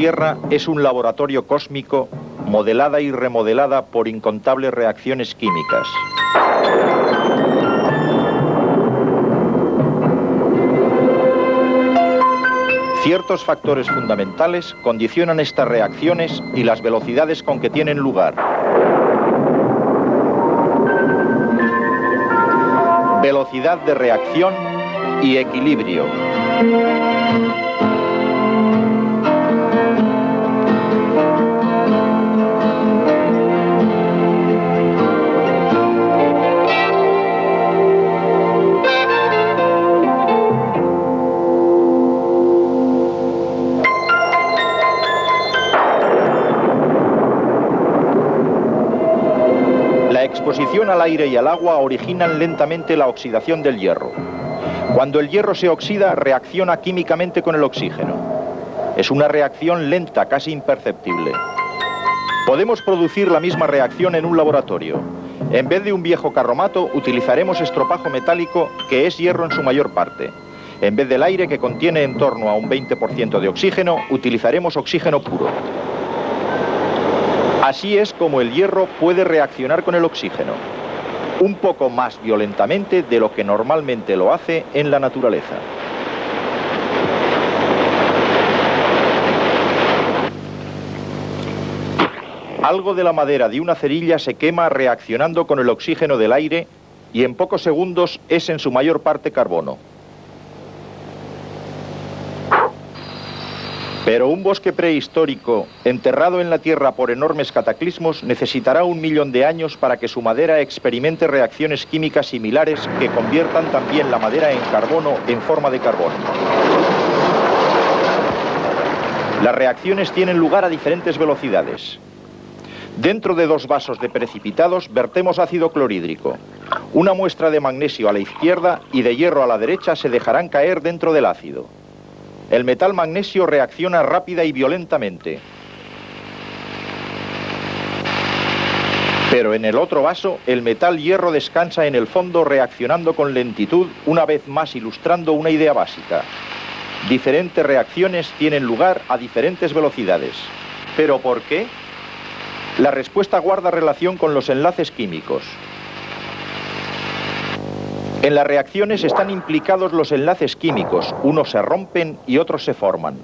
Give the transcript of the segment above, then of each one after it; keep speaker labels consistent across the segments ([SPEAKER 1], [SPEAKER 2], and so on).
[SPEAKER 1] Tierra es un laboratorio cósmico modelada y remodelada por incontables reacciones químicas. Ciertos factores fundamentales condicionan estas reacciones y las velocidades con que tienen lugar. Velocidad de reacción y equilibrio. La exposición al aire y al agua originan lentamente la oxidación del hierro. Cuando el hierro se oxida, reacciona químicamente con el oxígeno. Es una reacción lenta, casi imperceptible. Podemos producir la misma reacción en un laboratorio. En vez de un viejo carromato, utilizaremos estropajo metálico, que es hierro en su mayor parte. En vez del aire, que contiene en torno a un 20% de oxígeno, utilizaremos oxígeno puro. Así es como el hierro puede reaccionar con el oxígeno, un poco más violentamente de lo que normalmente lo hace en la naturaleza. Algo de la madera de una cerilla se quema reaccionando con el oxígeno del aire y en pocos segundos es en su mayor parte carbono. Pero un bosque prehistórico, enterrado en la tierra por enormes cataclismos, necesitará 1 millón de años para que su madera experimente reacciones químicas similares que conviertan también la madera en carbono en forma de carbón. Las reacciones tienen lugar a diferentes velocidades. Dentro de 2 vasos de precipitados vertemos ácido clorhídrico. Una muestra de magnesio a la izquierda y de hierro a la derecha se dejarán caer dentro del ácido. El metal magnesio reacciona rápida y violentamente. Pero en el otro vaso, el metal hierro descansa en el fondo reaccionando con lentitud, una vez más ilustrando una idea básica. Diferentes reacciones tienen lugar a diferentes velocidades. ¿Pero por qué? La respuesta guarda relación con los enlaces químicos. En las reacciones están implicados los enlaces químicos, unos se rompen y otros se forman.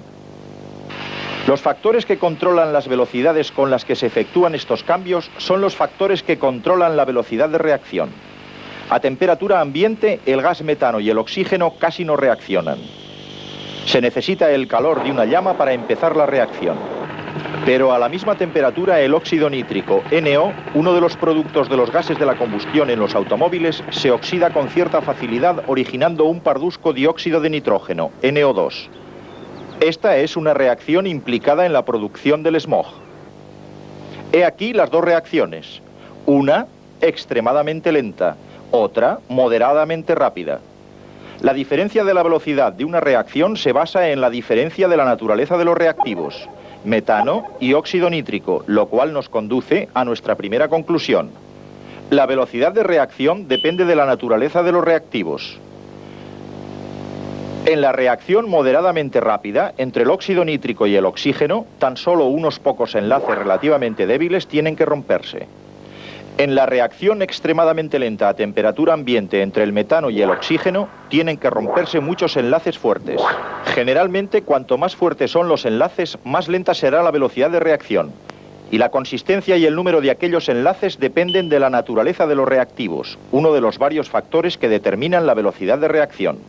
[SPEAKER 1] Los factores que controlan las velocidades con las que se efectúan estos cambios son los factores que controlan la velocidad de reacción. A temperatura ambiente, el gas metano y el oxígeno casi no reaccionan. Se necesita el calor de una llama para empezar la reacción. Pero a la misma temperatura el óxido nítrico, NO, uno de los productos de los gases de la combustión en los automóviles, se oxida con cierta facilidad originando un pardusco dióxido de nitrógeno, NO2. Esta es una reacción implicada en la producción del smog. He aquí las 2 reacciones. Una, extremadamente lenta, otra, moderadamente rápida. La diferencia de la velocidad de una reacción se basa en la diferencia de la naturaleza de los reactivos, metano y óxido nítrico, lo cual nos conduce a nuestra primera conclusión. La velocidad de reacción depende de la naturaleza de los reactivos. En la reacción moderadamente rápida, entre el óxido nítrico y el oxígeno, tan solo unos pocos enlaces relativamente débiles tienen que romperse. En la reacción extremadamente lenta a temperatura ambiente entre el metano y el oxígeno, tienen que romperse muchos enlaces fuertes. Generalmente, cuanto más fuertes son los enlaces, más lenta será la velocidad de reacción. Y la consistencia y el número de aquellos enlaces dependen de la naturaleza de los reactivos, uno de los varios factores que determinan la velocidad de reacción.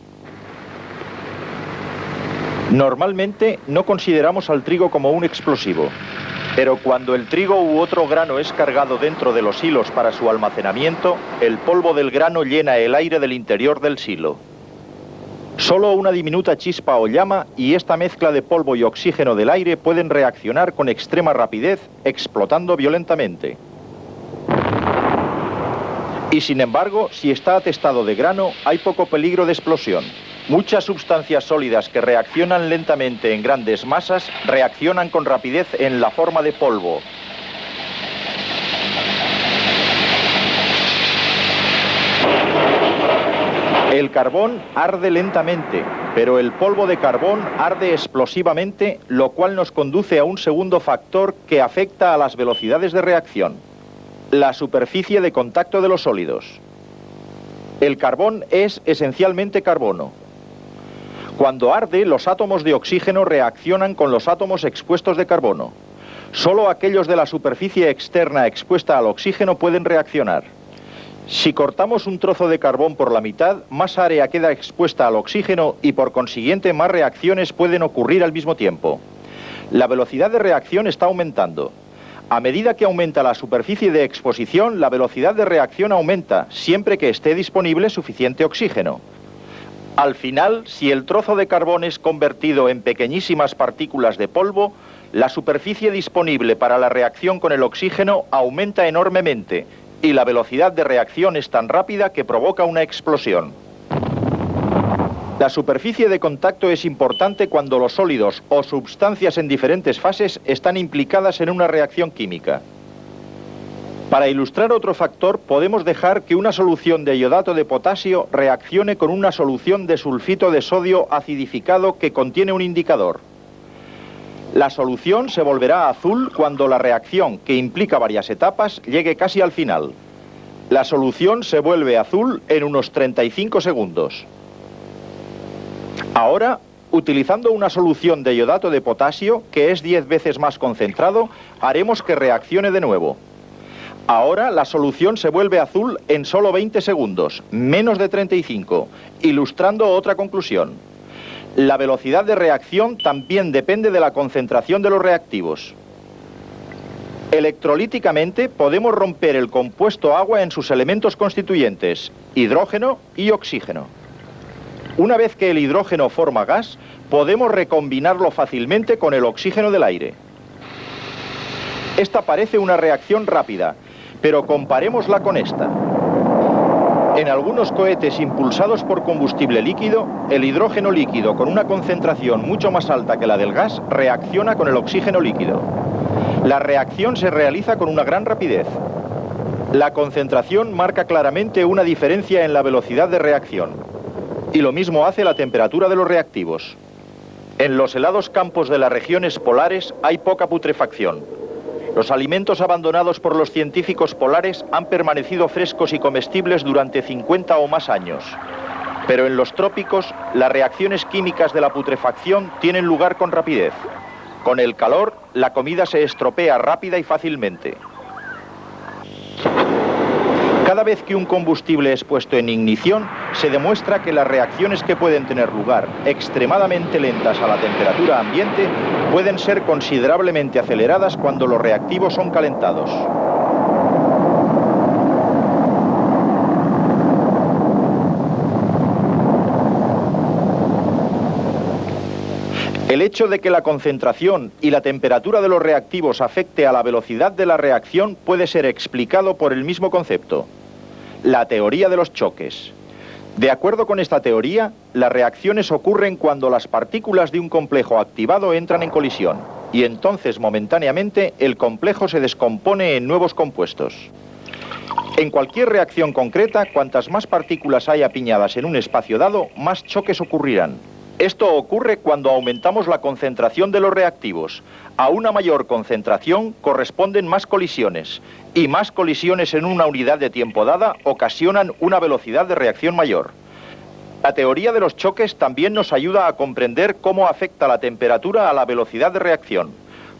[SPEAKER 1] Normalmente, no consideramos al trigo como un explosivo. Pero cuando el trigo u otro grano es cargado dentro de los silos para su almacenamiento, el polvo del grano llena el aire del interior del silo. Solo una diminuta chispa o llama y esta mezcla de polvo y oxígeno del aire pueden reaccionar con extrema rapidez, explotando violentamente. Y sin embargo, si está atestado de grano, hay poco peligro de explosión. Muchas sustancias sólidas que reaccionan lentamente en grandes masas reaccionan con rapidez en la forma de polvo. El carbón arde lentamente, Pero el polvo de carbón arde explosivamente, lo cual nos conduce a un segundo factor que afecta a las velocidades de reacción: la superficie de contacto de los sólidos. El carbón es esencialmente carbono. Cuando arde, los átomos de oxígeno reaccionan con los átomos expuestos de carbono. Solo aquellos de la superficie externa expuesta al oxígeno pueden reaccionar. Si cortamos un trozo de carbón por la mitad, más área queda expuesta al oxígeno y por consiguiente más reacciones pueden ocurrir al mismo tiempo. La velocidad de reacción está aumentando. A medida que aumenta la superficie de exposición, la velocidad de reacción aumenta, siempre que esté disponible suficiente oxígeno. Al final, si el trozo de carbón es convertido en pequeñísimas partículas de polvo, la superficie disponible para la reacción con el oxígeno aumenta enormemente y la velocidad de reacción es tan rápida que provoca una explosión. La superficie de contacto es importante cuando los sólidos o sustancias en diferentes fases están implicadas en una reacción química. Para ilustrar otro factor, podemos dejar que una solución de iodato de potasio reaccione con una solución de sulfito de sodio acidificado que contiene un indicador. La solución se volverá azul cuando la reacción, que implica varias etapas, llegue casi al final. La solución se vuelve azul en unos 35 segundos. Ahora, utilizando una solución de iodato de potasio, que es 10 veces más concentrado, haremos que reaccione de nuevo. Ahora la solución se vuelve azul en solo 20 segundos, menos de 35, ilustrando otra conclusión. La velocidad de reacción también depende de la concentración de los reactivos. Electrolíticamente podemos romper el compuesto agua en sus elementos constituyentes, hidrógeno y oxígeno. Una vez que el hidrógeno forma gas, podemos recombinarlo fácilmente con el oxígeno del aire. Esta parece una reacción rápida, pero comparémosla con esta. En algunos cohetes impulsados por combustible líquido, el hidrógeno líquido con una concentración mucho más alta que la del gas reacciona con el oxígeno líquido. La reacción se realiza con una gran rapidez. La concentración marca claramente una diferencia en la velocidad de reacción. Y lo mismo hace la temperatura de los reactivos. En los helados campos de las regiones polares hay poca putrefacción. Los alimentos abandonados por los científicos polares han permanecido frescos y comestibles durante 50 o más años. Pero en los trópicos, las reacciones químicas de la putrefacción tienen lugar con rapidez. Con el calor, la comida se estropea rápida y fácilmente. Cada vez que un combustible es puesto en ignición, se demuestra que las reacciones que pueden tener lugar extremadamente lentas a la temperatura ambiente pueden ser considerablemente aceleradas cuando los reactivos son calentados. El hecho de que la concentración y la temperatura de los reactivos afecte a la velocidad de la reacción puede ser explicado por el mismo concepto: la teoría de los choques. De acuerdo con esta teoría, las reacciones ocurren cuando las partículas de un complejo activado entran en colisión, y entonces momentáneamente el complejo se descompone en nuevos compuestos. En cualquier reacción concreta, cuantas más partículas hay apiñadas en un espacio dado, más choques ocurrirán. Esto ocurre cuando aumentamos la concentración de los reactivos. A una mayor concentración corresponden más colisiones, y más colisiones en una unidad de tiempo dada ocasionan una velocidad de reacción mayor. La teoría de los choques también nos ayuda a comprender cómo afecta la temperatura a la velocidad de reacción.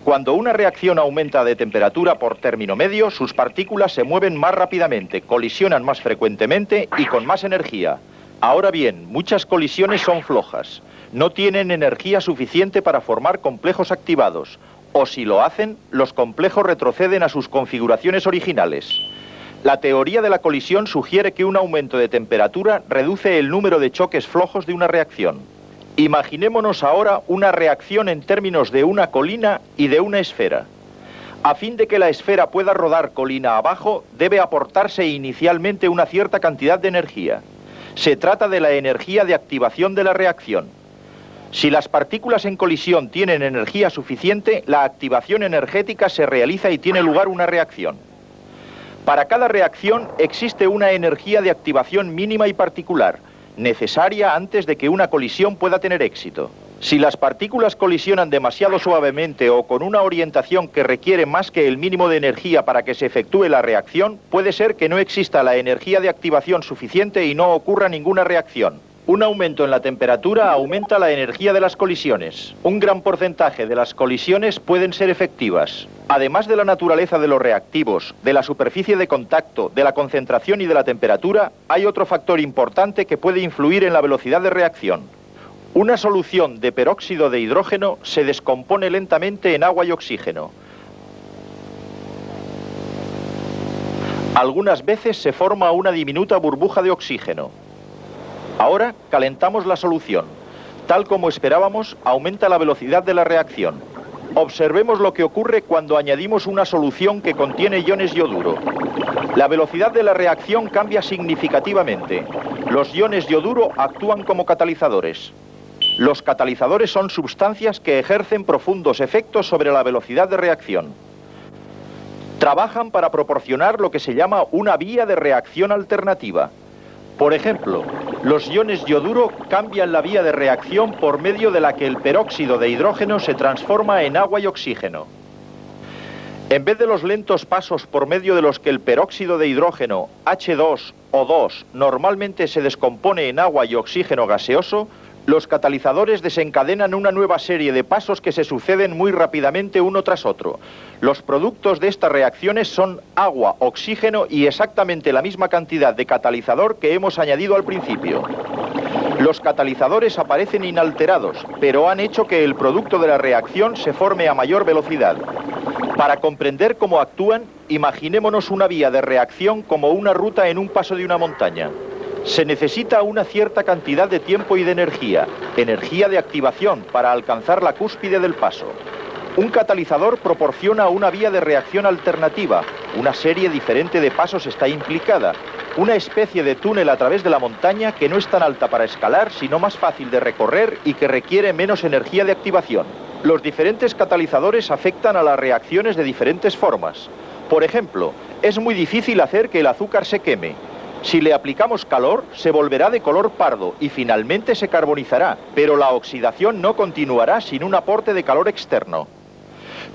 [SPEAKER 1] Cuando una reacción aumenta de temperatura por término medio, sus partículas se mueven más rápidamente, colisionan más frecuentemente y con más energía. Ahora bien, muchas colisiones son flojas. No tienen energía suficiente para formar complejos activados, o si lo hacen, los complejos retroceden a sus configuraciones originales. La teoría de la colisión sugiere que un aumento de temperatura reduce el número de choques flojos de una reacción. Imaginémonos ahora una reacción en términos de una colina y de una esfera. A fin de que la esfera pueda rodar colina abajo, debe aportarse inicialmente una cierta cantidad de energía. Se trata de la energía de activación de la reacción. Si las partículas en colisión tienen energía suficiente, la activación energética se realiza y tiene lugar una reacción. Para cada reacción existe una energía de activación mínima y particular, necesaria antes de que una colisión pueda tener éxito. Si las partículas colisionan demasiado suavemente o con una orientación que requiere más que el mínimo de energía para que se efectúe la reacción, puede ser que no exista la energía de activación suficiente y no ocurra ninguna reacción. Un aumento en la temperatura aumenta la energía de las colisiones. Un gran porcentaje de las colisiones pueden ser efectivas. Además de la naturaleza de los reactivos, de la superficie de contacto, de la concentración y de la temperatura, hay otro factor importante que puede influir en la velocidad de reacción. Una solución de peróxido de hidrógeno se descompone lentamente en agua y oxígeno. Algunas veces se forma una diminuta burbuja de oxígeno. Ahora calentamos la solución. Tal como esperábamos, aumenta la velocidad de la reacción. Observemos lo que ocurre cuando añadimos una solución que contiene iones yoduro. La velocidad de la reacción cambia significativamente. Los iones yoduro actúan como catalizadores. Los catalizadores son sustancias que ejercen profundos efectos sobre la velocidad de reacción. Trabajan para proporcionar lo que se llama una vía de reacción alternativa. Por ejemplo, los iones yoduro cambian la vía de reacción por medio de la que el peróxido de hidrógeno se transforma en agua y oxígeno. En vez de los lentos pasos por medio de los que el peróxido de hidrógeno, H2O2, normalmente se descompone en agua y oxígeno gaseoso, los catalizadores desencadenan una nueva serie de pasos que se suceden muy rápidamente uno tras otro. Los productos de estas reacciones son agua, oxígeno y exactamente la misma cantidad de catalizador que hemos añadido al principio. Los catalizadores aparecen inalterados, pero han hecho que el producto de la reacción se forme a mayor velocidad. Para comprender cómo actúan, imaginémonos una vía de reacción como una ruta en un paso de una montaña. Se necesita una cierta cantidad de tiempo y de energía de activación para alcanzar la cúspide del paso. Un catalizador proporciona una vía de reacción alternativa, una serie diferente de pasos está implicada, una especie de túnel a través de la montaña que no es tan alta para escalar, sino más fácil de recorrer y que requiere menos energía de activación. Los diferentes catalizadores afectan a las reacciones de diferentes formas. Por ejemplo, es muy difícil hacer que el azúcar se queme. Si le aplicamos calor, se volverá de color pardo y finalmente se carbonizará, pero la oxidación no continuará sin un aporte de calor externo.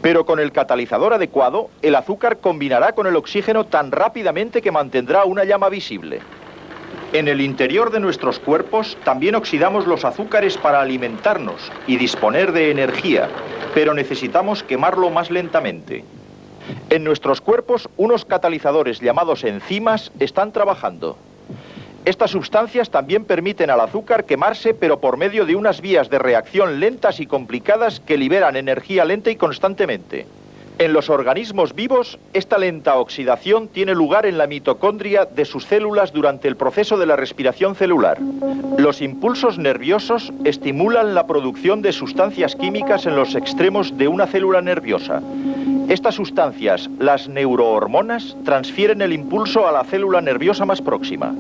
[SPEAKER 1] Pero con el catalizador adecuado, el azúcar combinará con el oxígeno tan rápidamente que mantendrá una llama visible. En el interior de nuestros cuerpos también oxidamos los azúcares para alimentarnos y disponer de energía, pero necesitamos quemarlo más lentamente. En nuestros cuerpos, unos catalizadores llamados enzimas están trabajando. Estas sustancias también permiten al azúcar quemarse, pero por medio de unas vías de reacción lentas y complicadas que liberan energía lenta y constantemente. En los organismos vivos, esta lenta oxidación tiene lugar en la mitocondria de sus células durante el proceso de la respiración celular. Los impulsos nerviosos estimulan la producción de sustancias químicas en los extremos de una célula nerviosa. Estas sustancias, las neurohormonas, transfieren el impulso a la célula nerviosa más próxima.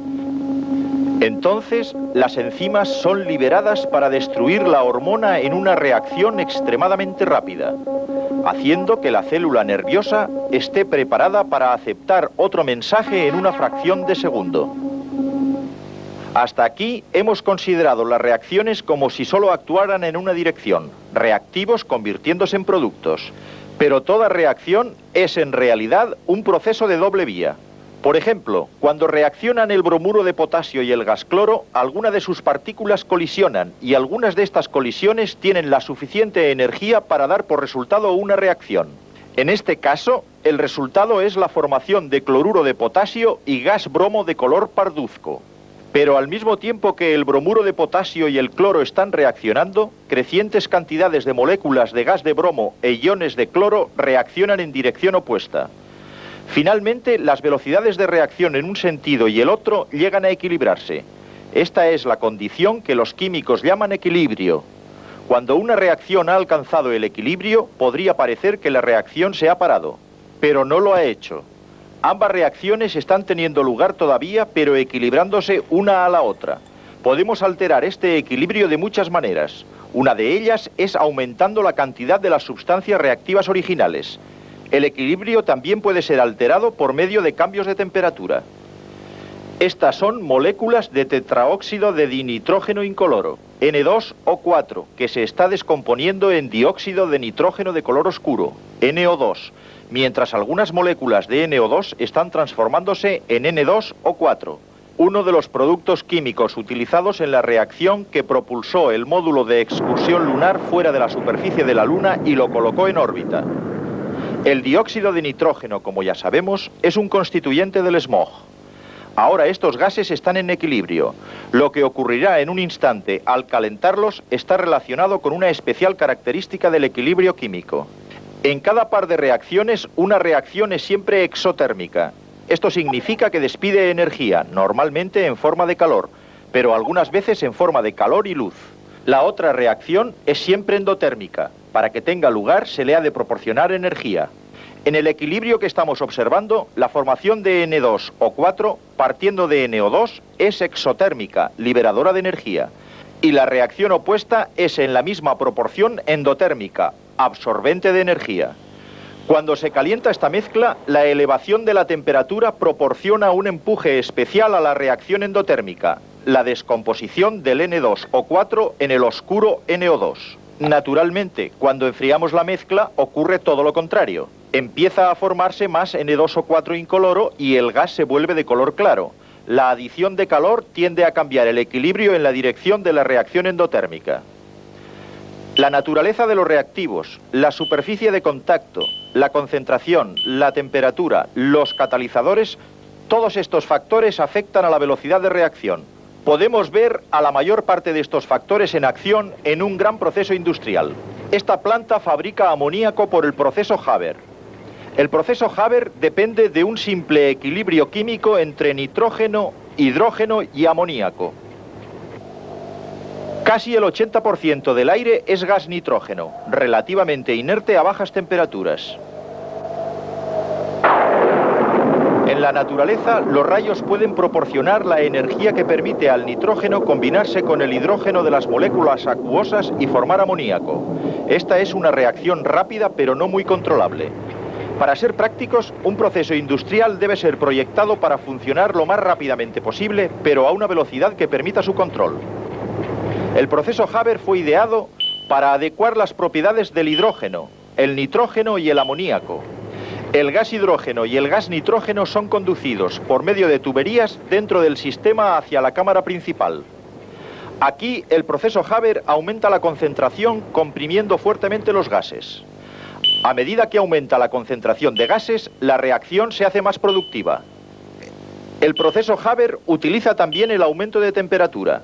[SPEAKER 1] Entonces, las enzimas son liberadas para destruir la hormona en una reacción extremadamente rápida, haciendo que la célula nerviosa esté preparada para aceptar otro mensaje en una fracción de segundo. Hasta aquí hemos considerado las reacciones como si solo actuaran en una dirección, reactivos convirtiéndose en productos. Pero toda reacción es en realidad un proceso de doble vía. Por ejemplo, cuando reaccionan el bromuro de potasio y el gas cloro, algunas de sus partículas colisionan y algunas de estas colisiones tienen la suficiente energía para dar por resultado una reacción. En este caso, el resultado es la formación de cloruro de potasio y gas bromo de color parduzco. Pero al mismo tiempo que el bromuro de potasio y el cloro están reaccionando, crecientes cantidades de moléculas de gas de bromo e iones de cloro reaccionan en dirección opuesta. Finalmente, las velocidades de reacción en un sentido y el otro llegan a equilibrarse. Esta es la condición que los químicos llaman equilibrio. Cuando una reacción ha alcanzado el equilibrio, podría parecer que la reacción se ha parado, pero no lo ha hecho. Ambas reacciones están teniendo lugar todavía, pero equilibrándose una a la otra. Podemos alterar este equilibrio de muchas maneras. Una de ellas es aumentando la cantidad de las sustancias reactivas originales. El equilibrio también puede ser alterado por medio de cambios de temperatura. Estas son moléculas de tetraóxido de dinitrógeno incoloro, N2O4, que se está descomponiendo en dióxido de nitrógeno de color oscuro, NO2, mientras algunas moléculas de NO2 están transformándose en N2O4, uno de los productos químicos utilizados en la reacción que propulsó el módulo de excursión lunar fuera de la superficie de la Luna y lo colocó en órbita. El dióxido de nitrógeno, como ya sabemos, es un constituyente del smog. Ahora estos gases están en equilibrio. Lo que ocurrirá en un instante al calentarlos está relacionado con una especial característica del equilibrio químico. En cada par de reacciones, una reacción es siempre exotérmica. Esto significa que despide energía, normalmente en forma de calor, pero algunas veces en forma de calor y luz. La otra reacción es siempre endotérmica. Para que tenga lugar se le ha de proporcionar energía. En el equilibrio que estamos observando, la formación de N2O4, partiendo de NO2, es exotérmica, liberadora de energía. Y la reacción opuesta es en la misma proporción endotérmica, absorbente de energía. Cuando se calienta esta mezcla, la elevación de la temperatura proporciona un empuje especial a la reacción endotérmica, la descomposición del N2O4 en el oscuro NO2. Naturalmente, cuando enfriamos la mezcla, ocurre todo lo contrario. Empieza a formarse más N2O4 incoloro y el gas se vuelve de color claro. La adición de calor tiende a cambiar el equilibrio en la dirección de la reacción endotérmica. La naturaleza de los reactivos, la superficie de contacto, la concentración, la temperatura, los catalizadores, todos estos factores afectan a la velocidad de reacción. Podemos ver a la mayor parte de estos factores en acción en un gran proceso industrial. Esta planta fabrica amoníaco por el proceso Haber. El proceso Haber depende de un simple equilibrio químico entre nitrógeno, hidrógeno y amoníaco. Casi el 80% del aire es gas nitrógeno, relativamente inerte a bajas temperaturas. En la naturaleza, los rayos pueden proporcionar la energía que permite al nitrógeno combinarse con el hidrógeno de las moléculas acuosas y formar amoníaco. Esta es una reacción rápida pero no muy controlable. Para ser prácticos, un proceso industrial debe ser proyectado para funcionar lo más rápidamente posible, pero a una velocidad que permita su control. El proceso Haber fue ideado para adecuar las propiedades del hidrógeno, el nitrógeno y el amoníaco. El gas hidrógeno y el gas nitrógeno son conducidos por medio de tuberías dentro del sistema hacia la cámara principal. Aquí el proceso Haber aumenta la concentración comprimiendo fuertemente los gases. A medida que aumenta la concentración de gases, la reacción se hace más productiva. El proceso Haber utiliza también el aumento de temperatura.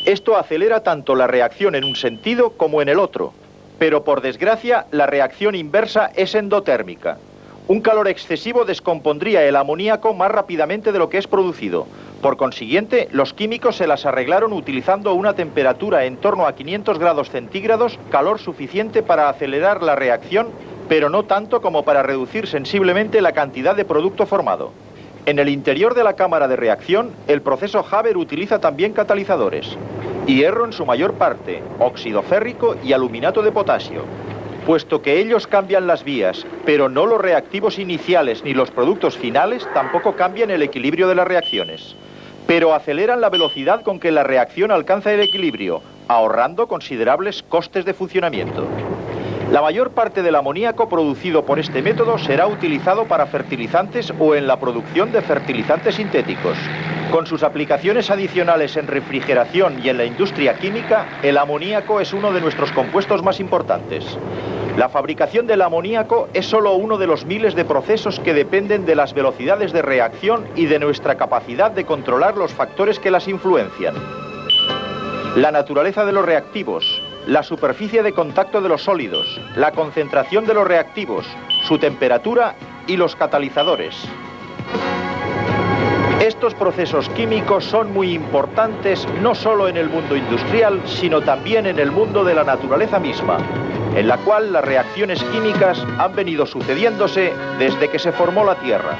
[SPEAKER 1] Esto acelera tanto la reacción en un sentido como en el otro, pero por desgracia la reacción inversa es endotérmica. Un calor excesivo descompondría el amoníaco más rápidamente de lo que es producido. Por consiguiente, los químicos se las arreglaron utilizando una temperatura en torno a 500 grados centígrados, calor suficiente para acelerar la reacción, pero no tanto como para reducir sensiblemente la cantidad de producto formado. En el interior de la cámara de reacción, el proceso Haber utiliza también catalizadores. Hierro en su mayor parte, óxido férrico y aluminato de potasio. Puesto que ellos cambian las vías, pero no los reactivos iniciales ni los productos finales, tampoco cambian el equilibrio de las reacciones. Pero aceleran la velocidad con que la reacción alcanza el equilibrio, ahorrando considerables costes de funcionamiento. La mayor parte del amoníaco producido por este método será utilizado para fertilizantes o en la producción de fertilizantes sintéticos. Con sus aplicaciones adicionales en refrigeración y en la industria química, el amoníaco es uno de nuestros compuestos más importantes. La fabricación del amoníaco es solo uno de los miles de procesos que dependen de las velocidades de reacción y de nuestra capacidad de controlar los factores que las influencian. La naturaleza de los reactivos, la superficie de contacto de los sólidos, la concentración de los reactivos, su temperatura y los catalizadores. Estos procesos químicos son muy importantes no solo en el mundo industrial, sino también en el mundo de la naturaleza misma, en la cual las reacciones químicas han venido sucediéndose desde que se formó la Tierra.